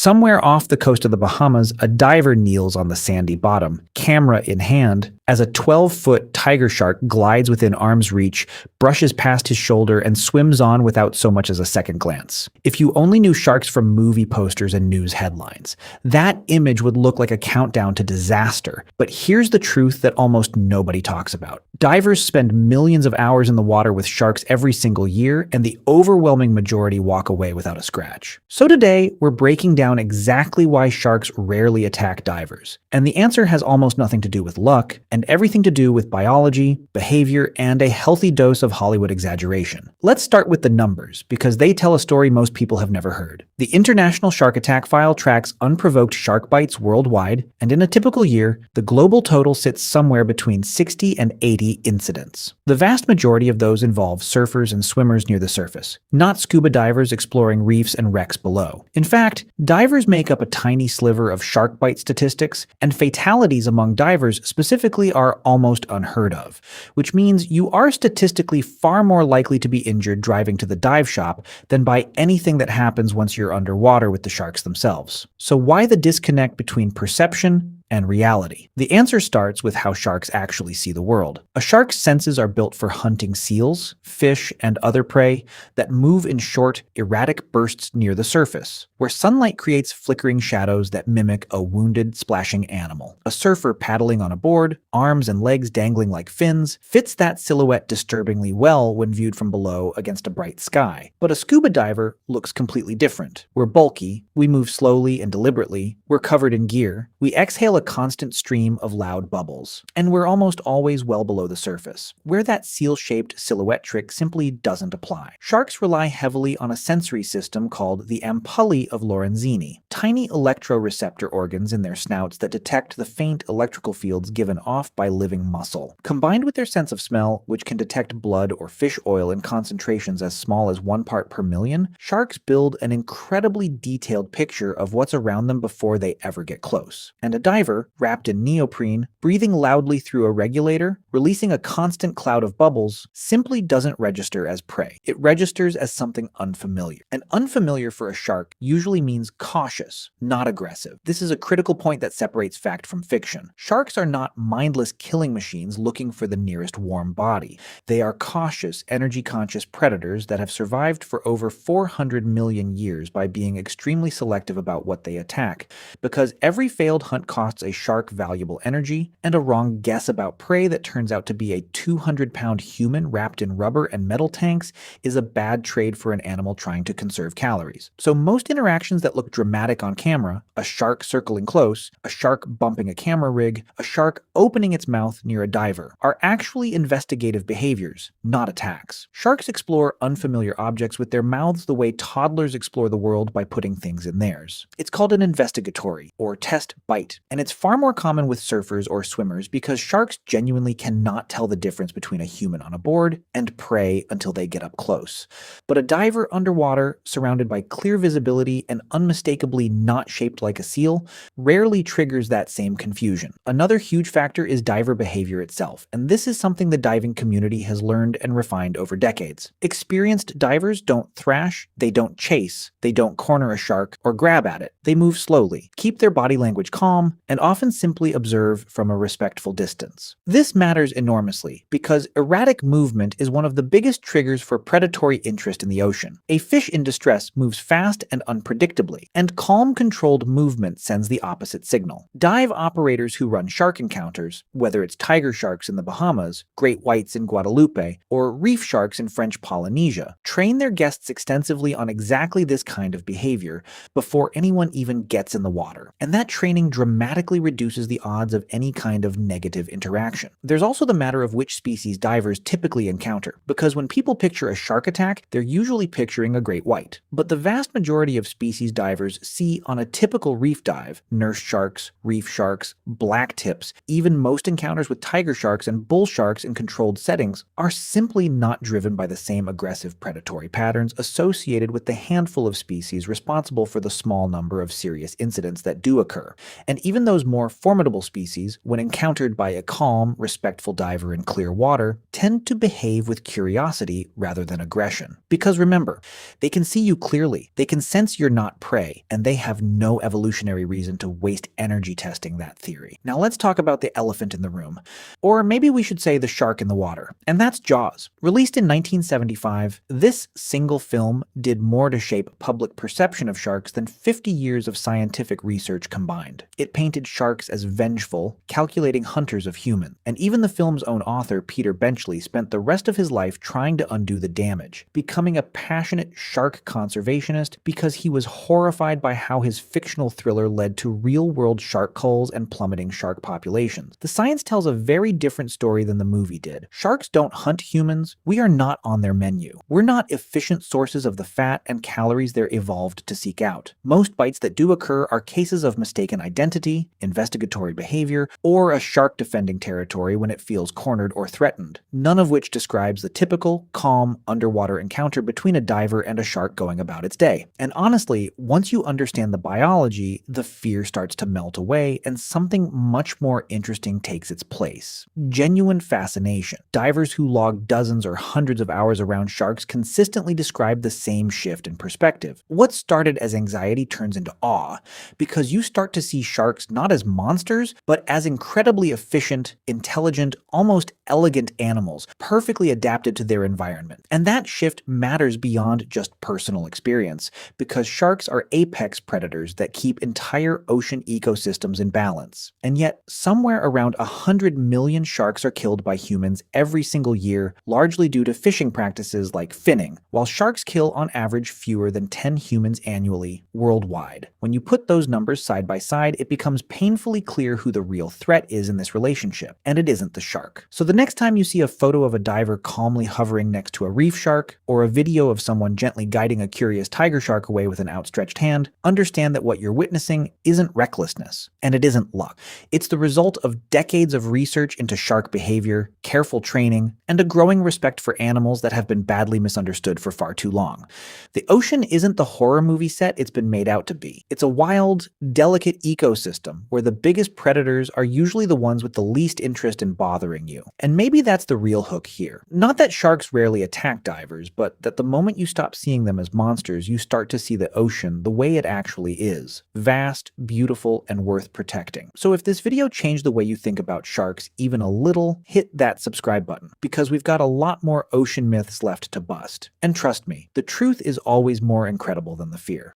Somewhere off the coast of the Bahamas, a diver kneels on the sandy bottom, camera in hand, as a 12-foot tiger shark glides within arm's reach, brushes past his shoulder, and swims on without so much as a second glance. If you only knew sharks from movie posters and news headlines, that image would look like a countdown to disaster. But here's the truth that almost nobody talks about. Divers spend millions of hours in the water with sharks every single year, and the overwhelming majority walk away without a scratch. So today, we're breaking down exactly why sharks rarely attack divers. And the answer has almost nothing to do with luck, and everything to do with biology, behavior, and a healthy dose of Hollywood exaggeration. Let's start with the numbers, because they tell a story most people have never heard. The International Shark Attack File tracks unprovoked shark bites worldwide, and in a typical year, the global total sits somewhere between 60 and 80 incidents. The vast majority of those involve surfers and swimmers near the surface, not scuba divers exploring reefs and wrecks below. In fact, divers make up a tiny sliver of shark bite statistics, and fatalities among divers specifically are almost unheard of, which means you are statistically far more likely to be injured driving to the dive shop than by anything that happens once you're underwater with the sharks themselves. So why the disconnect between perception and reality? The answer starts with how sharks actually see the world. A shark's senses are built for hunting seals, fish, and other prey that move in short, erratic bursts near the surface, where sunlight creates flickering shadows that mimic a wounded, splashing animal. A surfer paddling on a board, arms and legs dangling like fins, fits that silhouette disturbingly well when viewed from below against a bright sky. But a scuba diver looks completely different. We're bulky, we move slowly and deliberately, we're covered in gear, we exhale a constant stream of loud bubbles, and we're almost always well below the surface, where that seal-shaped silhouette trick simply doesn't apply. Sharks rely heavily on a sensory system called the ampullae of Lorenzini, tiny electroreceptor organs in their snouts that detect the faint electrical fields given off by living muscle. Combined with their sense of smell, which can detect blood or fish oil in concentrations as small as 1 part per million, sharks build an incredibly detailed picture of what's around them before they ever get close. And a diver, wrapped in neoprene, breathing loudly through a regulator, releasing a constant cloud of bubbles, simply doesn't register as prey. It registers as something unfamiliar. And unfamiliar for a shark usually means cautious, not aggressive. This is a critical point that separates fact from fiction. Sharks are not mindless killing machines looking for the nearest warm body. They are cautious, energy-conscious predators that have survived for over 400 million years by being extremely selective about what they attack, because every failed hunt costs a shark valuable energy, and a wrong guess about prey that turns out to be a 200-pound human wrapped in rubber and metal tanks is a bad trade for an animal trying to conserve calories. So most interactions that look dramatic on camera, a shark circling close, a shark bumping a camera rig, a shark opening its mouth near a diver, are actually investigative behaviors, not attacks. Sharks explore unfamiliar objects with their mouths the way toddlers explore the world by putting things in theirs. It's called an investigatory, or test bite, and it's far more common with surfers or swimmers because sharks genuinely cannot tell the difference between a human on a board and prey until they get up close. But a diver underwater, surrounded by clear visibility and unmistakably not shaped like a seal, rarely triggers that same confusion. Another huge factor is diver behavior itself, and this is something the diving community has learned and refined over decades. Experienced divers don't thrash, they don't chase, they don't corner a shark or grab at it. They move slowly, keep their body language calm, and often simply observe from a respectful distance. This matters enormously because erratic movement is one of the biggest triggers for predatory interest in the ocean. A fish in distress moves fast and unpredictably, and calm, controlled movement sends the opposite signal. Dive operators who run shark encounters, whether it's tiger sharks in the Bahamas, great whites in Guadeloupe, or reef sharks in French Polynesia, train their guests extensively on exactly this kind of behavior before anyone even gets in the water. And that training dramatically reduces the odds of any kind of negative interaction. There's also the matter of which species divers typically encounter, because when people picture a shark attack, they're usually picturing a great white. But the vast majority of species divers see on a typical reef dive, nurse sharks, reef sharks, black tips, even most encounters with tiger sharks and bull sharks in controlled settings, are simply not driven by the same aggressive predatory patterns associated with the handful of species responsible for the small number of serious incidents that do occur. And even those more formidable species, when encountered by a calm, respectful diver in clear water, tend to behave with curiosity rather than aggression. Because remember, they can see you clearly, they can sense you're not prey, and they they have no evolutionary reason to waste energy testing that theory. Now let's talk about the elephant in the room. Or maybe we should say the shark in the water. And that's Jaws. Released in 1975, this single film did more to shape public perception of sharks than 50 years of scientific research combined. It painted sharks as vengeful, calculating hunters of humans. And even the film's own author, Peter Benchley, spent the rest of his life trying to undo the damage, becoming a passionate shark conservationist because he was horrified by how his fictional thriller led to real-world shark culls and plummeting shark populations. The science tells a very different story than the movie did. Sharks don't hunt humans. We are not on their menu. We're not efficient sources of the fat and calories they're evolved to seek out. Most bites that do occur are cases of mistaken identity, investigatory behavior, or a shark defending territory when it feels cornered or threatened, none of which describes the typical, calm, underwater encounter between a diver and a shark going about its day. And honestly, once you understand the biology, the fear starts to melt away and something much more interesting takes its place. Genuine fascination. Divers who log dozens or hundreds of hours around sharks consistently describe the same shift in perspective. What started as anxiety turns into awe, because you start to see sharks not as monsters, but as incredibly efficient, intelligent, almost elegant animals, perfectly adapted to their environment. And that shift matters beyond just personal experience, because sharks are apex predators that keep entire ocean ecosystems in balance. And yet, somewhere around 100 million sharks are killed by humans every single year, largely due to fishing practices like finning, while sharks kill on average fewer than 10 humans annually, worldwide. When you put those numbers side by side, it becomes painfully clear who the real threat is in this relationship, and it isn't the shark. So the next time you see a photo of a diver calmly hovering next to a reef shark, or a video of someone gently guiding a curious tiger shark away with an outstretched hand, understand that what you're witnessing isn't recklessness, and it isn't luck. It's the result of decades of research into shark behavior, careful training, and a growing respect for animals that have been badly misunderstood for far too long. The ocean isn't the horror movie set it's been made out to be. It's a wild, delicate ecosystem where the biggest predators are usually the ones with the least interest in bothering you. And maybe that's the real hook here. Not that sharks rarely attack divers, but that the moment you stop seeing them as monsters, you start to see the ocean the way it actually is. Vast, beautiful, and worth protecting. So if this video changed the way you think about sharks even a little, hit that subscribe button, because we've got a lot more ocean myths left to bust. And trust me, the truth is always more incredible than the fear.